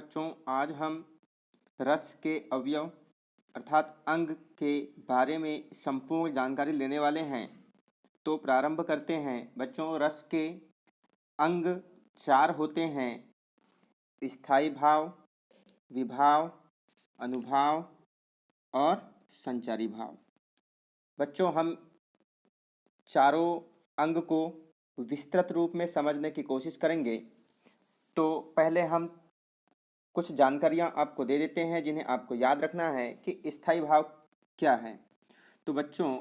बच्चों, आज हम रस के अवयव अर्थात अंग के बारे में संपूर्ण जानकारी लेने वाले हैं। तो प्रारंभ करते हैं। बच्चों, रस के अंग 4 होते हैं: स्थायी भाव, विभाव, अनुभाव और संचारी भाव। बच्चों, हम चारों अंग को विस्तृत रूप में समझने की कोशिश करेंगे। तो पहले हम कुछ जानकारियां आपको दे देते हैं जिन्हें आपको याद रखना है कि स्थायी भाव क्या है। तो बच्चों,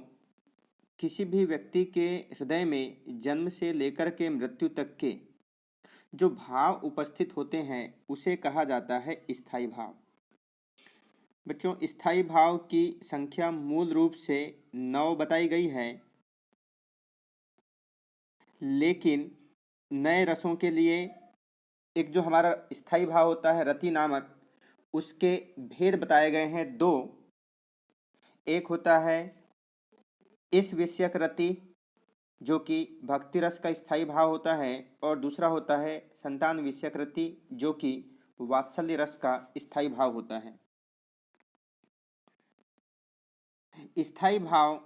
किसी भी व्यक्ति के हृदय में जन्म से लेकर के मृत्यु तक के जो भाव उपस्थित होते हैं उसे कहा जाता है स्थायी भाव। बच्चों, स्थायी भाव की संख्या मूल रूप से 9 बताई गई है, लेकिन नए रसों के लिए एक जो हमारा स्थायी भाव होता है रति नामक, उसके भेद बताए गए हैं 2। एक होता है इस विषयक रति जो कि भक्ति रस का स्थायी भाव होता है, और दूसरा होता है संतान विषयक रति जो कि वात्सल्य रस का स्थायी भाव होता है। स्थायी भाव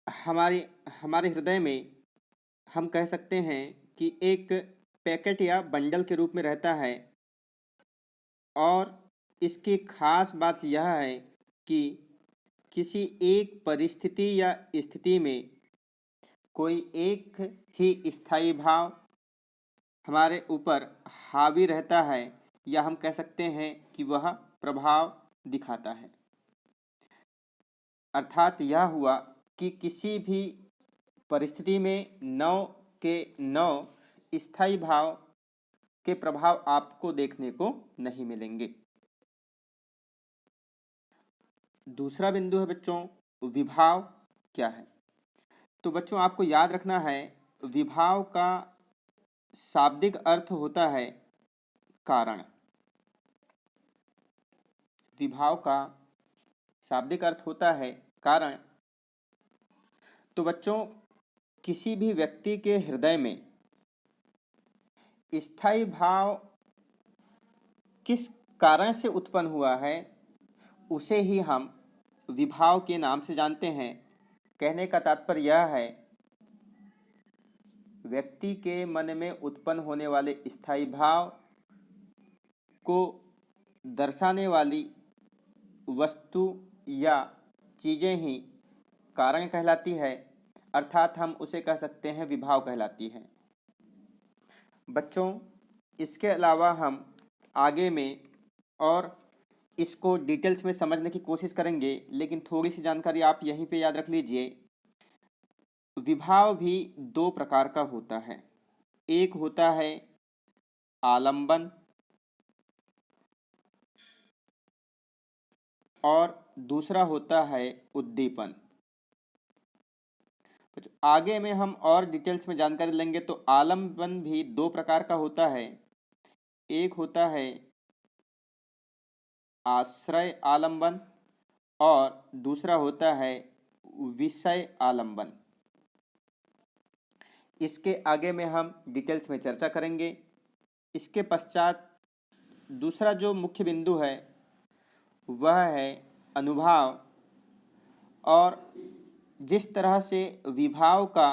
हमारे हृदय में हम कह सकते हैं कि एक पैकेट या बंडल के रूप में रहता है, और इसकी खास बात यह है कि किसी एक परिस्थिति या स्थिति में कोई एक ही स्थायी भाव हमारे ऊपर हावी रहता है, या हम कह सकते हैं कि वह प्रभाव दिखाता है। अर्थात यह हुआ कि किसी भी परिस्थिति में 9 के 9 स्थायी भाव के प्रभाव आपको देखने को नहीं मिलेंगे। दूसरा बिंदु है बच्चों, विभाव क्या है। तो बच्चों, आपको याद रखना है विभाव का शाब्दिक अर्थ होता है कारण। विभाव का शाब्दिक अर्थ होता है कारण। तो बच्चों, किसी भी व्यक्ति के हृदय में स्थायी भाव किस कारण से उत्पन्न हुआ है उसे ही हम विभाव के नाम से जानते हैं। कहने का तात्पर्य यह है, व्यक्ति के मन में उत्पन्न होने वाले स्थायी भाव को दर्शाने वाली वस्तु या चीज़ें ही कारण कहलाती है, अर्थात हम उसे कह सकते हैं विभाव कहलाती है। बच्चों, इसके अलावा हम आगे में और इसको डिटेल्स में समझने की कोशिश करेंगे, लेकिन थोड़ी सी जानकारी आप यहीं पे याद रख लीजिए। विभाव भी 2 प्रकार का होता है। एक होता है आलंबन और दूसरा होता है उद्दीपन। आगे में हम और डिटेल्स में जानकारी लेंगे। तो आलंबन भी 2 प्रकार का होता है। एक होता है आश्रय आलंबन और दूसरा होता है विषय आलंबन। इसके आगे में हम डिटेल्स में चर्चा करेंगे। इसके पश्चात दूसरा जो मुख्य बिंदु है वह है अनुभाव। और जिस तरह से विभाव का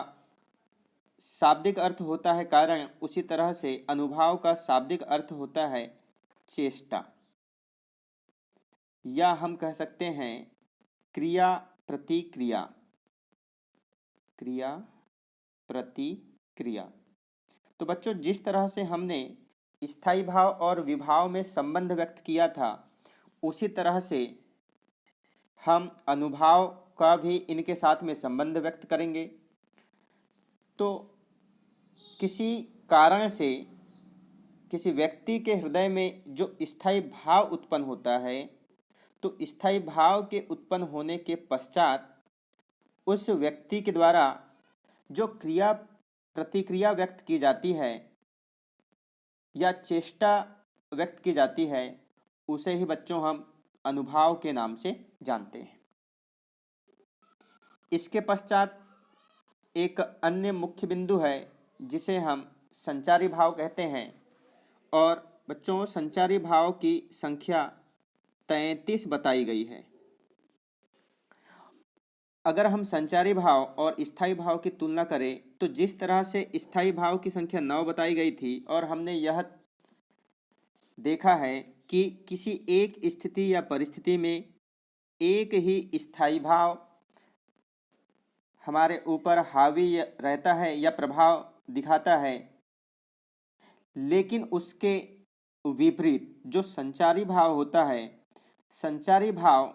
शाब्दिक अर्थ होता है कारण, उसी तरह से अनुभाव का शाब्दिक अर्थ होता है चेष्टा, या हम कह सकते हैं क्रिया प्रतिक्रिया। क्रिया प्रतिक्रिया। तो बच्चों, जिस तरह से हमने स्थायी भाव और विभाव में संबंध व्यक्त किया था, उसी तरह से हम अनुभाव का भी इनके साथ में संबंध व्यक्त करेंगे। तो किसी कारण से किसी व्यक्ति के हृदय में जो स्थायी भाव उत्पन्न होता है, तो स्थायी भाव के उत्पन्न होने के पश्चात उस व्यक्ति के द्वारा जो क्रिया प्रतिक्रिया व्यक्त की जाती है या चेष्टा व्यक्त की जाती है, उसे ही बच्चों हम अनुभाव के नाम से जानते हैं। इसके पश्चात एक अन्य मुख्य बिंदु है जिसे हम संचारी भाव कहते हैं, और बच्चों संचारी भाव की संख्या 33 बताई गई है। अगर हम संचारी भाव और स्थायी भाव की तुलना करें तो जिस तरह से स्थायी भाव की संख्या 9 बताई गई थी और हमने यह देखा है कि किसी एक स्थिति या परिस्थिति में एक ही स्थायी भाव हमारे ऊपर हावी रहता है या प्रभाव दिखाता है, लेकिन उसके विपरीत जो संचारी भाव होता है, संचारी भाव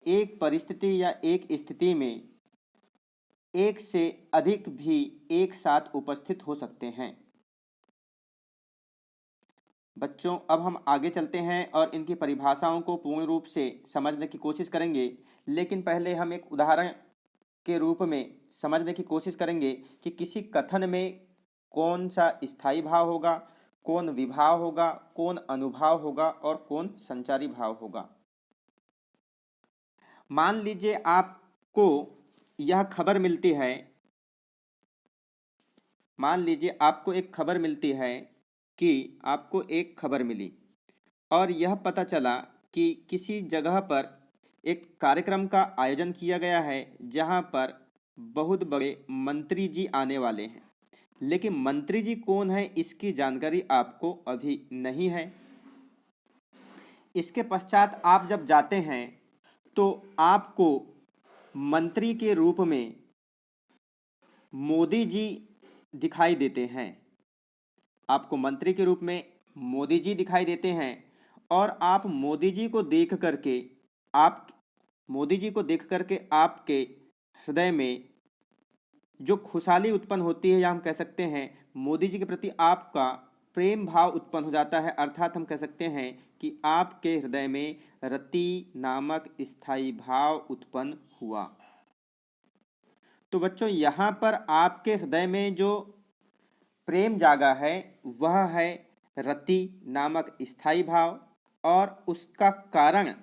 एक परिस्थिति या एक स्थिति में एक से अधिक भी एक साथ उपस्थित हो सकते हैं। बच्चों अब हम आगे चलते हैं और इनकी परिभाषाओं को पूर्ण रूप से समझने की कोशिश करेंगे, लेकिन पहले हम एक उदाहरण के रूप में समझने की कोशिश करेंगे कि किसी कथन में कौन सा स्थायी भाव होगा, कौन विभाव होगा, कौन अनुभाव होगा और कौन संचारी भाव होगा। मान लीजिए आपको यह खबर मिलती है, मान लीजिए आपको एक खबर मिलती है कि आपको एक खबर मिली और यह पता चला कि किसी जगह पर एक कार्यक्रम का आयोजन किया गया है जहां पर बहुत बड़े मंत्री जी आने वाले हैं, लेकिन मंत्री जी कौन है इसकी जानकारी आपको अभी नहीं है। इसके पश्चात आप जब जाते हैं तो आपको मंत्री के रूप में मोदी जी दिखाई देते हैं, आपको मंत्री के रूप में मोदी जी दिखाई देते हैं और आप मोदी जी को देख करके आपके हृदय में जो खुशहाली उत्पन्न होती है या हम कह सकते हैं मोदी जी के प्रति आपका प्रेम भाव उत्पन्न हो जाता है, अर्थात हम कह सकते हैं कि आपके हृदय में रति नामक स्थायी भाव उत्पन्न हुआ। तो बच्चों यहाँ पर आपके हृदय में जो प्रेम जागा है वह है रति नामक स्थायी भाव, और उसका कारण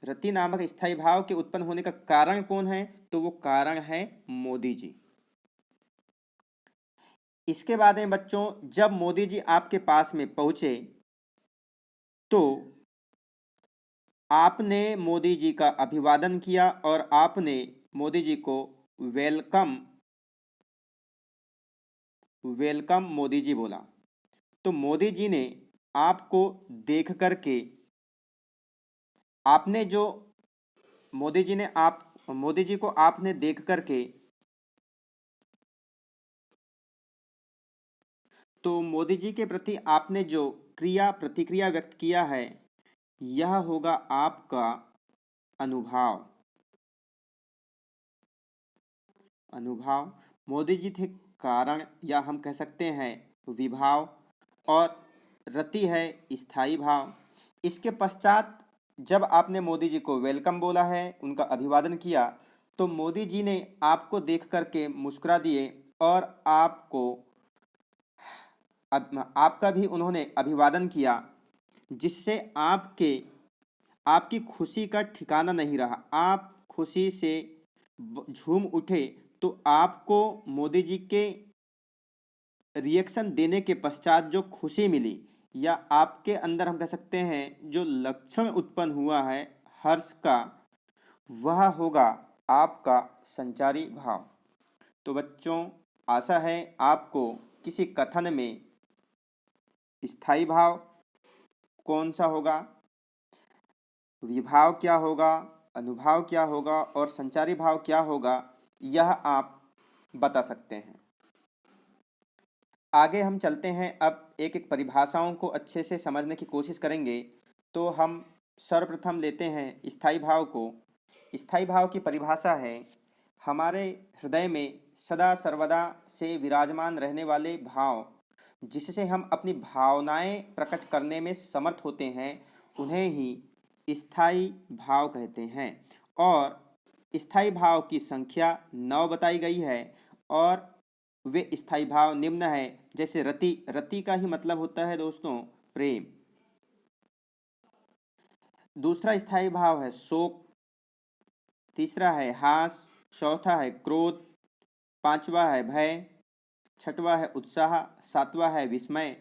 रति नामक स्थायी भाव के उत्पन्न होने का कारण कौन है, तो वो कारण है मोदी जी। इसके बाद में बच्चों जब मोदी जी आपके पास में पहुंचे तो आपने मोदी जी का अभिवादन किया और आपने मोदी जी को वेलकम वेलकम मोदी जी बोला। तो मोदी जी ने आपको देख करके आपने जो मोदी जी को आपने देख करके तो मोदी जी के प्रति आपने जो क्रिया प्रतिक्रिया व्यक्त किया है यह होगा आपका अनुभाव। अनुभाव मोदी जी थे कारण या हम कह सकते हैं विभाव, और रति है स्थायी भाव। इसके पश्चात जब आपने मोदी जी को वेलकम बोला है, उनका अभिवादन किया, तो मोदी जी ने आपको देख करके मुस्कुरा दिए और आपका भी उन्होंने अभिवादन किया, जिससे आपकी खुशी का ठिकाना नहीं रहा। आप खुशी से झूम उठे। तो आपको मोदी जी के रिएक्शन देने के पश्चात जो खुशी मिली या आपके अंदर हम कह सकते हैं जो लक्षण उत्पन्न हुआ है हर्ष का, वह होगा आपका संचारी भाव। तो बच्चों आशा है आपको किसी कथन में स्थायी भाव कौन सा होगा, विभाव क्या होगा, अनुभाव क्या होगा और संचारी भाव क्या होगा, यह आप बता सकते हैं। आगे हम चलते हैं, अब एक एक परिभाषाओं को अच्छे से समझने की कोशिश करेंगे। तो हम सर्वप्रथम लेते हैं स्थायी भाव को। स्थायी भाव की परिभाषा है हमारे हृदय में सदा सर्वदा से विराजमान रहने वाले भाव, जिससे हम अपनी भावनाएं प्रकट करने में समर्थ होते हैं, उन्हें ही स्थायी भाव कहते हैं। और स्थायी भाव की संख्या 9 बताई गई है और वे स्थायी भाव निम्न है। जैसे रति, रति का ही मतलब होता है दोस्तों प्रेम। दूसरा स्थायी भाव है शोक, तीसरा है हास, चौथा है क्रोध, पांचवा है भय, छठवा है उत्साह, सातवां है विस्मय,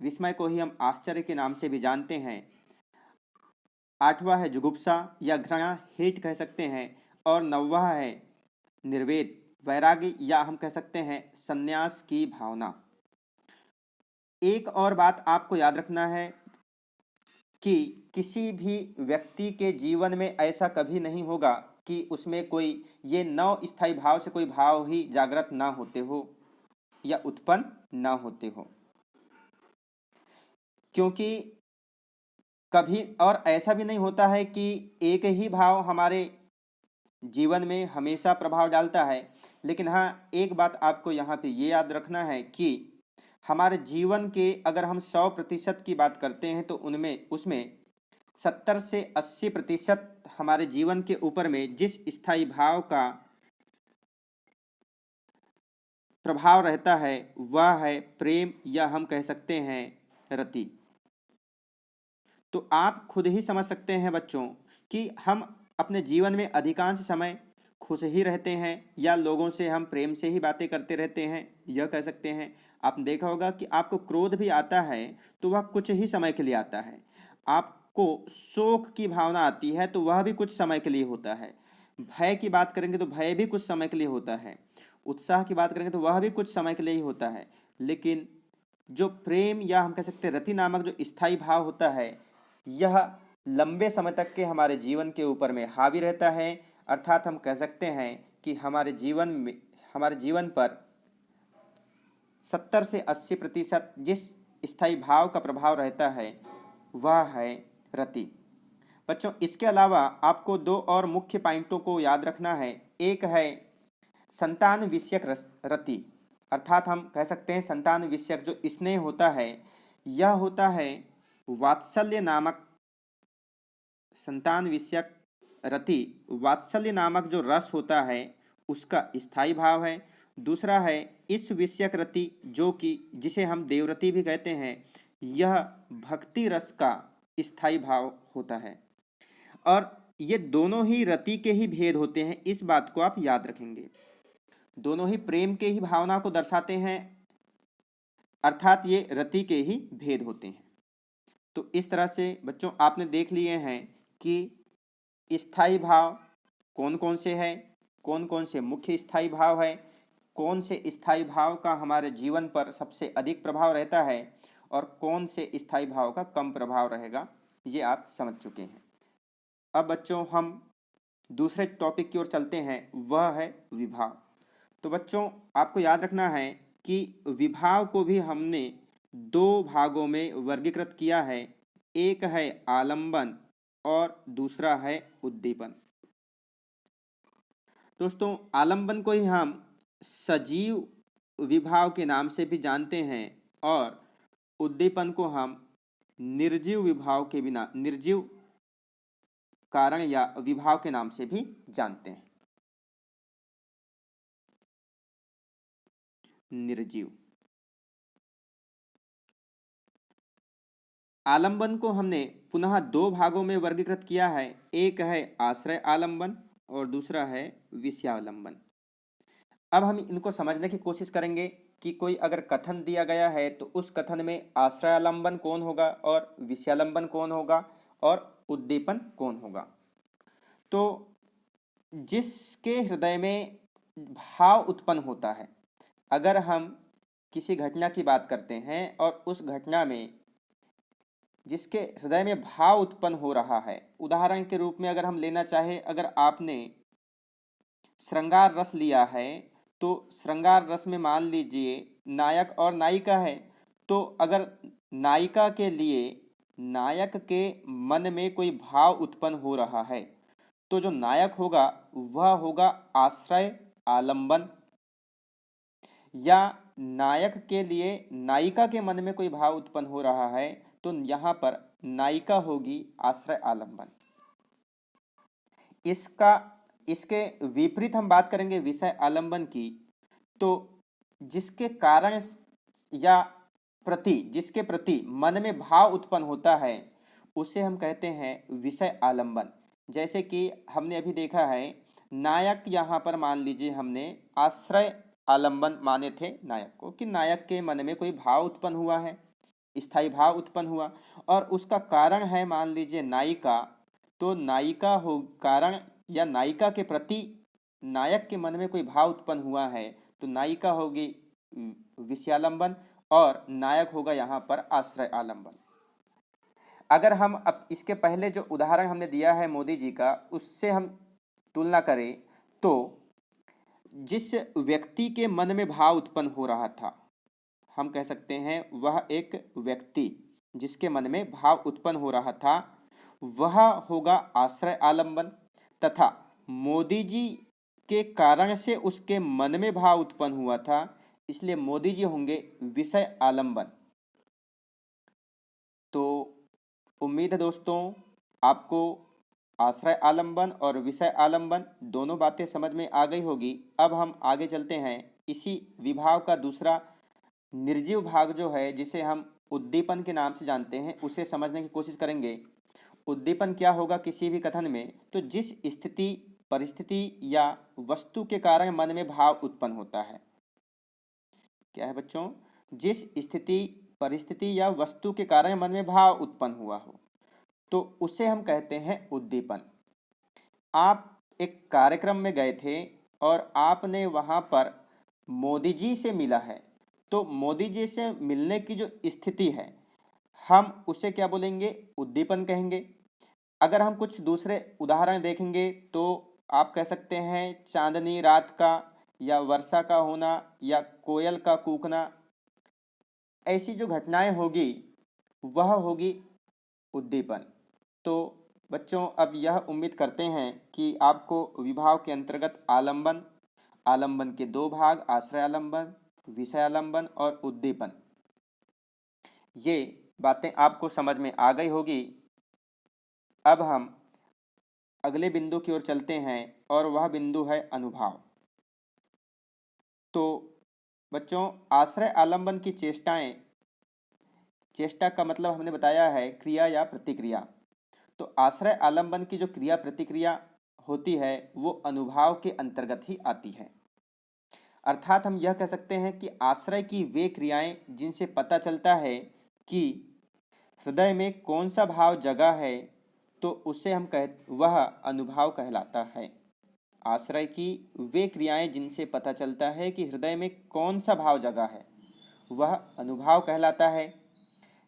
विस्मय को ही हम आश्चर्य के नाम से भी जानते हैं। आठवां है जुगुप्सा या घृणा, हेट कह सकते हैं। और नौवां है निर्वेद, वैराग्य या हम कह सकते हैं संन्यास की भावना। एक और बात आपको याद रखना है कि किसी भी व्यक्ति के जीवन में ऐसा कभी नहीं होगा कि उसमें कोई ये नौ स्थायी भाव से कोई भाव ही जागृत ना होते हो या उत्पन्न ना होते हो, क्योंकि कभी और ऐसा भी नहीं होता है कि एक ही भाव हमारे जीवन में हमेशा प्रभाव डालता है। लेकिन हाँ, एक बात आपको यहाँ पे ये याद रखना है कि हमारे जीवन के अगर हम 100% की बात करते हैं तो उनमें उसमें 70 से 80% हमारे जीवन के ऊपर में जिस स्थायी भाव का प्रभाव रहता है वह है प्रेम या हम कह सकते हैं रति। तो आप खुद ही समझ सकते हैं बच्चों कि हम अपने जीवन में अधिकांश समय खुश ही रहते हैं या लोगों से हम प्रेम से ही बातें करते रहते हैं, यह कह सकते हैं। आपने देखा होगा कि आपको क्रोध भी आता है तो वह कुछ ही समय के लिए आता है। आपको शोक की भावना आती है तो वह भी कुछ समय के लिए होता है। भय की बात करेंगे तो भय भी कुछ समय के लिए होता है। उत्साह की बात करेंगे तो वह भी कुछ समय के लिए ही होता है। लेकिन जो प्रेम या हम कह सकते हैं रति नामक जो स्थायी भाव होता है, यह लंबे समय तक के हमारे जीवन के ऊपर में हावी रहता है। अर्थात हम कह सकते हैं कि हमारे जीवन पर 70 से 80% जिस स्थायी भाव का प्रभाव रहता है वह है रति। बच्चों, इसके अलावा आपको दो और मुख्य पॉइंटों को याद रखना है। एक है संतान विषयक रति, अर्थात हम कह सकते हैं संतान विषयक जो स्नेह होता है यह होता है वात्सल्य नामक, संतान विषयक रति वात्सल्य नामक जो रस होता है उसका स्थायी भाव है। दूसरा है इस विषयक रति जो कि जिसे हम देवरति भी कहते हैं, यह भक्ति रस का स्थायी भाव होता है। और ये दोनों ही रति के ही भेद होते हैं, इस बात को आप याद रखेंगे। दोनों ही प्रेम के ही भावना को दर्शाते हैं, अर्थात ये रति के ही भेद होते हैं। तो इस तरह से बच्चों आपने देख लिए हैं कि स्थायी भाव कौन कौन से हैं, कौन कौन से मुख्य स्थायी भाव है, कौन से स्थायी भाव का हमारे जीवन पर सबसे अधिक प्रभाव रहता है और कौन से स्थायी भाव का कम प्रभाव रहेगा, ये आप समझ चुके हैं। अब बच्चों हम दूसरे टॉपिक की ओर चलते हैं, वह है विभाव। तो बच्चों आपको याद रखना है कि विभाव को भी हमने दो भागों में वर्गीकृत किया है। एक है आलंबन और दूसरा है उद्दीपन। दोस्तों, आलंबन को ही हम सजीव विभाव के नाम से भी जानते हैं और उद्दीपन को हम निर्जीव विभाव के बिना निर्जीव कारण या विभाव के नाम से भी जानते हैं। निर्जीव आलंबन को हमने पुनः दो भागों में वर्गीकृत किया है। एक है आश्रय आलंबन और दूसरा है विषयालंबन। अब हम इनको समझने की कोशिश करेंगे कि कोई अगर कथन दिया गया है तो उस कथन में आश्रयालंबन कौन होगा और विषयालंबन कौन होगा और उद्दीपन कौन होगा। तो जिसके हृदय में भाव उत्पन्न होता है, अगर हम किसी घटना की बात करते हैं और उस घटना में जिसके हृदय में भाव उत्पन्न हो रहा है, उदाहरण के रूप में अगर हम लेना चाहे, अगर आपने श्रृंगार रस लिया है तो श्रृंगार रस में मान लीजिए नायक और नायिका है, तो अगर नायिका के लिए नायक के मन में कोई भाव उत्पन्न हो रहा है तो जो नायक होगा वह होगा आश्रय आलंबन, या नायक के लिए नायिका के मन में कोई भाव उत्पन्न हो रहा है तो यहाँ पर नायिका होगी आश्रय आलंबन। इसके विपरीत हम बात करेंगे विषय आलंबन की, तो जिसके कारण या जिसके प्रति मन में भाव उत्पन्न होता है उसे हम कहते हैं विषय आलंबन। जैसे कि हमने अभी देखा है नायक, यहाँ पर मान लीजिए हमने आश्रय आलंबन माने थे नायक को कि नायक के मन में कोई भाव उत्पन्न हुआ है, स्थायी भाव उत्पन्न हुआ और उसका कारण है मान लीजिए नायिका, तो नायिका हो कारण या नायिका के प्रति नायक के मन में कोई भाव उत्पन्न हुआ है तो नायिका होगी विषयालंबन और नायक होगा यहाँ पर आश्रय आलंबन। अगर हम अब इसके पहले जो उदाहरण हमने दिया है मोदी जी का उससे हम तुलना करें तो जिस व्यक्ति के मन में भाव उत्पन्न हो रहा था, हम कह सकते हैं वह एक व्यक्ति जिसके मन में भाव उत्पन्न हो रहा था वह होगा आश्रय आलंबन, तथा मोदी जी के कारण से उसके मन में भाव उत्पन्न हुआ था इसलिए मोदी जी होंगे विषय आलंबन। तो उम्मीद है दोस्तों आपको आश्रय आलंबन और विषय आलंबन दोनों बातें समझ में आ गई होगी। अब हम आगे चलते हैं, इसी विभाव का दूसरा निर्जीव भाग जो है जिसे हम उद्दीपन के नाम से जानते हैं उसे समझने की कोशिश करेंगे। उद्दीपन क्या होगा किसी भी कथन में, तो जिस स्थिति परिस्थिति या वस्तु के कारण मन में भाव उत्पन्न होता है। क्या है बच्चों? जिस स्थिति परिस्थिति या वस्तु के कारण मन में भाव उत्पन्न हुआ हो तो उसे हम कहते हैं उद्दीपन। आप एक कार्यक्रम में गए थे और आपने वहां पर मोदी जी से मिला है, तो मोदी जी से मिलने की जो स्थिति है हम उसे क्या बोलेंगे? उद्दीपन कहेंगे। अगर हम कुछ दूसरे उदाहरण देखेंगे तो आप कह सकते हैं चांदनी रात का या वर्षा का होना या कोयल का कूकना, ऐसी जो घटनाएं होगी वह होगी उद्दीपन। तो बच्चों अब यह उम्मीद करते हैं कि आपको विभाव के अंतर्गत आलंबन, आलंबन के दो भाग आश्रय आलंबन, विषय आलंबन और उद्दीपन, ये बातें आपको समझ में आ गई होगी। अब हम अगले बिंदु की ओर चलते हैं और वह बिंदु है अनुभाव। तो बच्चों आश्रय आलंबन की चेष्टाएं, चेष्टा का मतलब हमने बताया है क्रिया या प्रतिक्रिया, तो आश्रय आलंबन की जो क्रिया प्रतिक्रिया होती है वो अनुभाव के अंतर्गत ही आती है। अर्थात हम यह कह सकते हैं कि आश्रय की वे क्रियाएं जिनसे पता चलता है कि हृदय में कौन सा भाव जगा है तो उसे हम वह अनुभाव कहलाता है। आश्रय की वे क्रियाएं जिनसे पता चलता है कि हृदय में कौन सा भाव जगा है वह अनुभाव कहलाता है।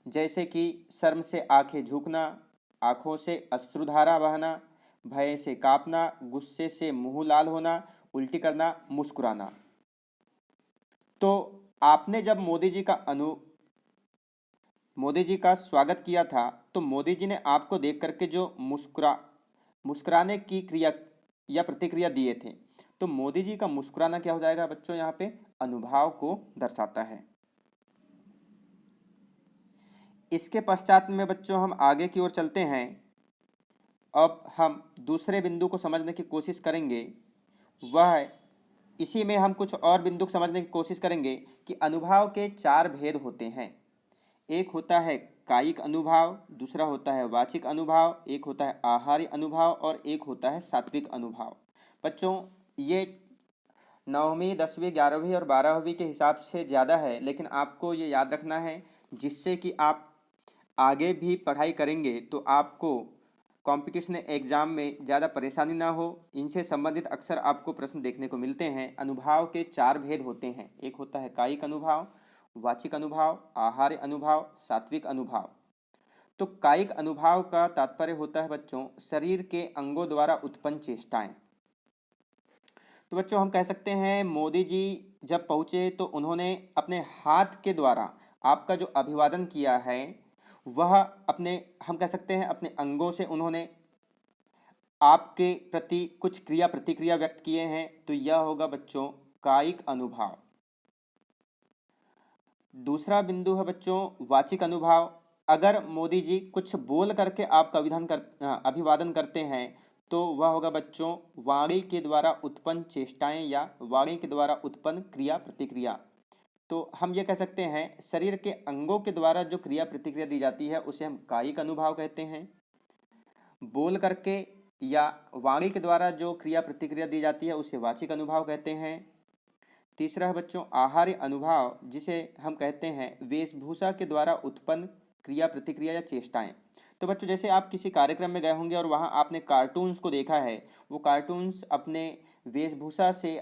जैसे कि शर्म से आंखें झुकना, आंखों से अश्रुधारा बहना, भय से कांपना, गुस्से से मुंह लाल होना, उल्टी करना, मुस्कुराना। तो आपने जब मोदी जी का स्वागत किया था तो मोदी जी ने आपको देख करके जो मुस्कुराने की क्रिया या प्रतिक्रिया दिए थे, तो मोदी जी का मुस्कुराना क्या हो जाएगा बच्चों? यहाँ पे अनुभाव को दर्शाता है। इसके पश्चात में बच्चों हम आगे की ओर चलते हैं। अब हम दूसरे बिंदु को समझने की कोशिश करेंगे, वह है इसी में हम कुछ और बिंदु को समझने की कोशिश करेंगे कि अनुभाव के चार भेद होते हैं। एक होता है कायिक अनुभाव, दूसरा होता है वाचिक अनुभाव, एक होता है आहार्य अनुभाव और एक होता है सात्विक अनुभाव। बच्चों ये 9वीं 10वीं 11वीं और 12वीं के हिसाब से ज़्यादा है, लेकिन आपको ये याद रखना है जिससे कि आप आगे भी पढ़ाई करेंगे तो आपको कंपटीशन एग्जाम में ज़्यादा परेशानी ना हो। इनसे संबंधित अक्सर आपको प्रश्न देखने को मिलते हैं। अनुभाव के चार भेद होते हैं, एक होता है कायिक अनुभाव, वाचिक अनुभाव, आहार्य अनुभाव, सात्विक अनुभाव। तो कायिक अनुभाव का तात्पर्य होता है बच्चों शरीर के अंगों द्वारा उत्पन्न चेष्टाएं। तो बच्चों हम कह सकते हैं मोदी जी जब पहुंचे तो उन्होंने अपने हाथ के द्वारा आपका जो अभिवादन किया है वह अपने, हम कह सकते हैं अपने अंगों से उन्होंने आपके प्रति कुछ क्रिया प्रतिक्रिया व्यक्त किए हैं, तो यह होगा बच्चों कायिक अनुभाव। दूसरा बिंदु है बच्चों वाचिक अनुभाव। अगर मोदी जी कुछ बोल करके आपका अभिवादन करते हैं तो वह होगा बच्चों वाणी के द्वारा उत्पन्न चेष्टाएं या वाणी के द्वारा उत्पन्न क्रिया प्रतिक्रिया। तो हम ये कह सकते हैं शरीर के अंगों के द्वारा जो क्रिया प्रतिक्रिया दी जाती है उसे हम कायिक अनुभाव कहते हैं। बोल करके या वाणी के द्वारा जो क्रिया प्रतिक्रिया दी जाती है उसे वाचिक अनुभाव कहते हैं। तीसरा है बच्चों आहार्य अनुभाव, जिसे हम कहते हैं वेशभूषा के द्वारा उत्पन्न क्रिया प्रतिक्रिया या चेष्टाएं। तो बच्चों जैसे आप किसी कार्यक्रम में गए होंगे और वहाँ आपने कार्टून्स को देखा है, वो कार्टून्स अपने वेशभूषा से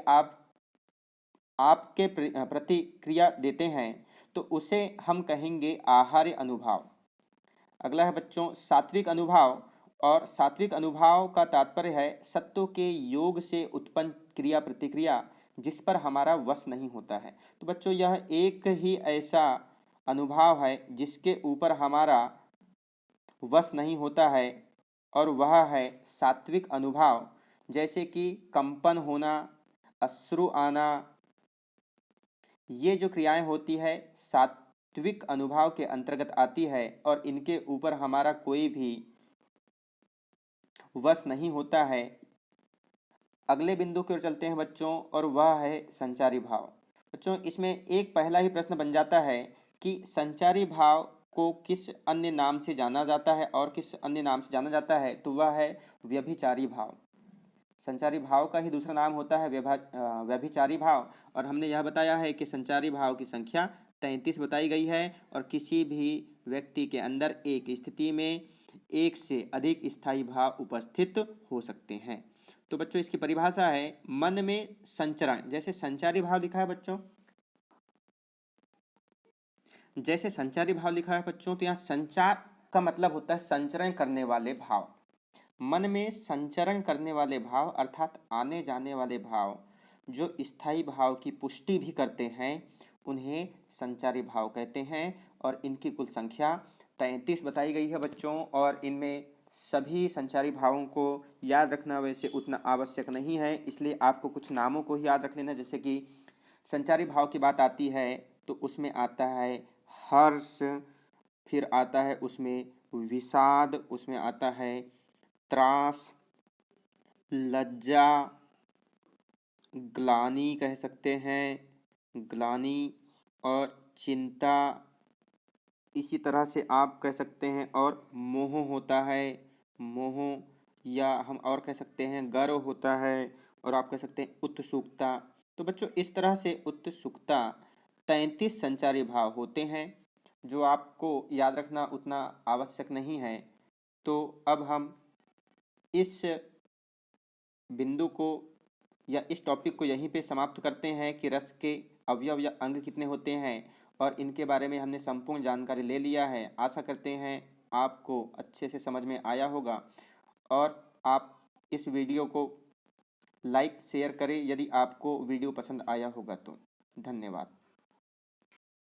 आपके प्रतिक्रिया देते हैं, तो उसे हम कहेंगे आहार्य अनुभाव। अगला है बच्चों सात्विक अनुभाव, और सात्विक अनुभाव का तात्पर्य है सत्व के योग से उत्पन्न क्रिया प्रतिक्रिया जिस पर हमारा वश नहीं होता है। तो बच्चों यह एक ही ऐसा अनुभाव है जिसके ऊपर हमारा वश नहीं होता है, और वह है सात्विक अनुभाव। जैसे कि कंपन होना, अश्रु आना, ये जो क्रियाएं होती है सात्विक अनुभाव के अंतर्गत आती है और इनके ऊपर हमारा कोई भी वश नहीं होता है। अगले बिंदु की ओर चलते हैं बच्चों, और वह है संचारी भाव। बच्चों इसमें एक पहला ही प्रश्न बन जाता है कि संचारी भाव को किस अन्य नाम से जाना जाता है, और किस अन्य नाम से जाना जाता है, तो वह है व्यभिचारी भाव। संचारी भाव का ही दूसरा नाम होता है व्यभिचारी भाव, और हमने यह बताया है कि संचारी भाव की संख्या 33 बताई गई है, और किसी भी व्यक्ति के अंदर एक स्थिति में एक से अधिक स्थायी भाव उपस्थित हो सकते हैं। तो बच्चों इसकी परिभाषा है मन में संचरण। जैसे संचारी भाव लिखा है बच्चों, जैसे संचारी भाव लिखा है बच्चों, तो यहाँ संचार का मतलब होता है संचरण करने वाले भाव। मन में संचरण करने वाले भाव अर्थात आने जाने वाले भाव जो स्थायी भाव की पुष्टि भी करते हैं, उन्हें संचारी भाव कहते हैं। और इनकी कुल संख्या 33 बताई गई है बच्चों, और इनमें सभी संचारी भावों को याद रखना वैसे उतना आवश्यक नहीं है, इसलिए आपको कुछ नामों को ही याद रख लेना। जैसे कि संचारी भाव की बात आती है तो उसमें आता है हर्ष, फिर आता है उसमें विषाद, उसमें आता है त्रास, लज्जा, ग्लानि कह सकते हैं, ग्लानि, और चिंता, इसी तरह से आप कह सकते हैं। और मोह होता है, मोह, या हम और कह सकते हैं गर्व होता है, और आप कह सकते हैं उत्सुकता। तो बच्चों इस तरह से उत्सुकता 33 संचारी भाव होते हैं, जो आपको याद रखना उतना आवश्यक नहीं है। तो अब हम इस बिंदु को या इस टॉपिक को यहीं पे समाप्त करते हैं कि रस के अवयव या अंग कितने होते हैं, और इनके बारे में हमने संपूर्ण जानकारी ले लिया है। आशा करते हैं आपको अच्छे से समझ में आया होगा, और आप इस वीडियो को लाइक शेयर करें यदि आपको वीडियो पसंद आया होगा तो। धन्यवाद।